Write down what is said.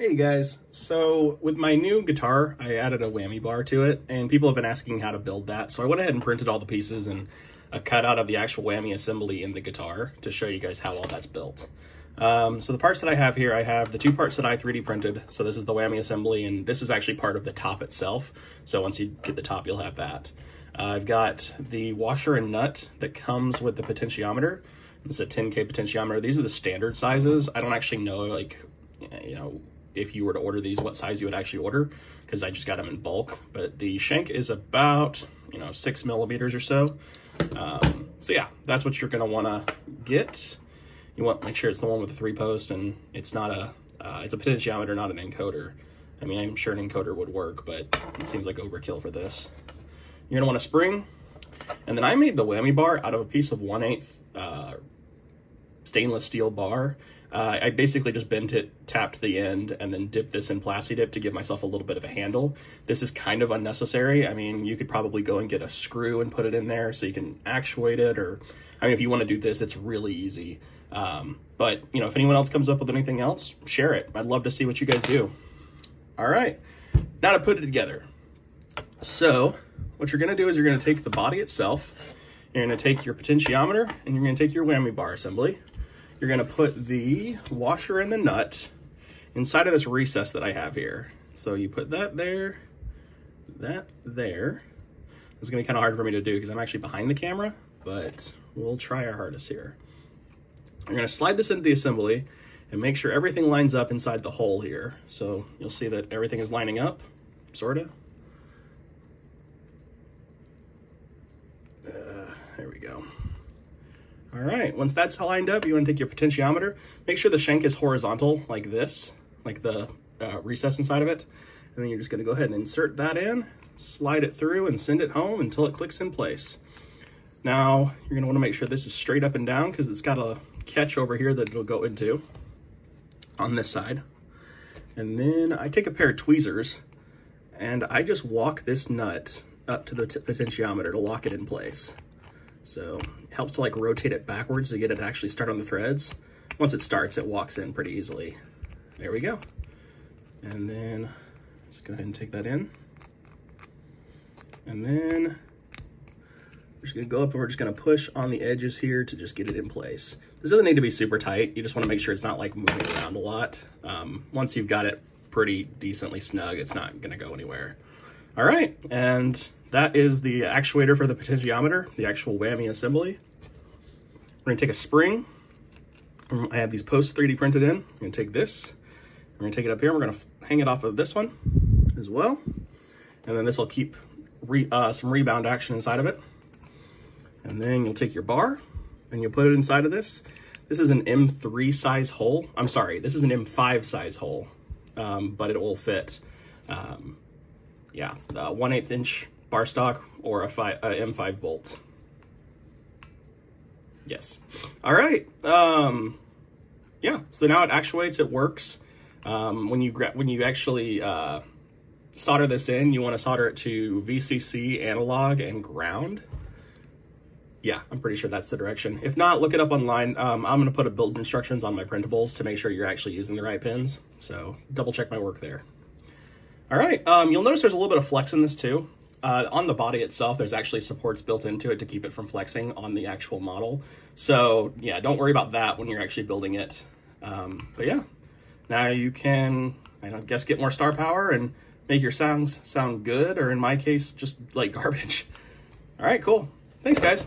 Hey guys, so with my new guitar, I added a whammy bar to it, and people have been asking how to build that, so I went ahead and printed all the pieces and a cutout of the actual whammy assembly in the guitar to show you guys how all that's built. So the parts that I have here, I have the two parts that I 3D printed, so this is the whammy assembly, and this is actually part of the top itself, so once you get the top, you'll have that. I've got the washer and nut that comes with the potentiometer. It's a 10K potentiometer. These are the standard sizes. I don't actually know, like, you know, if you were to order these, what size you would actually order, because I just got them in bulk. But the shank is about, 6 millimeters or so. So yeah, that's what you're gonna wanna get. You want to make sure it's the one with the 3-post, and it's not a, it's a potentiometer, not an encoder. I mean, I'm sure an encoder would work, but it seems like overkill for this. You're gonna want a spring, and then I made the whammy bar out of a piece of 1/8 stainless steel bar. I basically just bent it, tapped the end, and then dipped this in Plasti Dip to give myself a little bit of a handle. This is kind of unnecessary. I mean, you could probably go and get a screw and put it in there so you can actuate it, or, I mean, if you want to do this, it's really easy. But, if anyone else comes up with anything else, share it. I'd love to see what you guys do. All right, now to put it together. So, what you're gonna do is you're gonna take the body itself, you're gonna take your potentiometer, and you're gonna take your whammy bar assembly. You're gonna put the washer and the nut inside of this recess that I have here. So you put that there, that there. It's gonna be kind of hard for me to do because I'm actually behind the camera, but we'll try our hardest here. You're gonna slide this into the assembly and make sure everything lines up inside the hole here. So you'll see that everything is lining up, sorta. There we go. All right, once that's lined up, you want to take your potentiometer, make sure the shank is horizontal like this, like the recess inside of it. And then you're just gonna go ahead and insert that in, slide it through and send it home until it clicks in place. Now, you're gonna wanna make sure this is straight up and down because it's got a catch over here that it'll go into on this side. And then I take a pair of tweezers and I just walk this nut up to the potentiometer to lock it in place. So it helps to like rotate it backwards to get it to actually start on the threads. Once it starts, it walks in pretty easily. There we go. And then just go ahead and take that in. And then we're just gonna go up and we're just gonna push on the edges here to just get it in place. This doesn't need to be super tight. You just wanna make sure it's not like moving around a lot. Once you've got it pretty decently snug, it's not gonna go anywhere. All right, and that is the actuator for the potentiometer, the actual whammy assembly. We're gonna take a spring. I have these posts 3D printed in. I'm gonna take this, we're gonna take it up here, we're gonna hang it off of this one as well. And then this will keep some rebound action inside of it. And then you'll take your bar and you'll put it inside of this. This is an M3 size hole. I'm sorry, this is an M5 size hole, but it will fit, yeah, 1/8 inch bar stock or a M5 bolt. Yes. All right. Yeah. So now it actuates. It works. When you actually solder this in, you want to solder it to VCC, analog, and ground. Yeah, I'm pretty sure that's the direction. If not, look it up online. I'm going to put a build instructions on my printables to make sure you're actually using the right pins. So double check my work there. All right. You'll notice there's a little bit of flex in this too. On the body itself, there's actually supports built into it to keep it from flexing on the actual model. So yeah, don't worry about that when you're actually building it. But yeah, now you can, I guess, get more star power and make your sounds sound good, or in my case, just like garbage. All right, cool. Thanks, guys.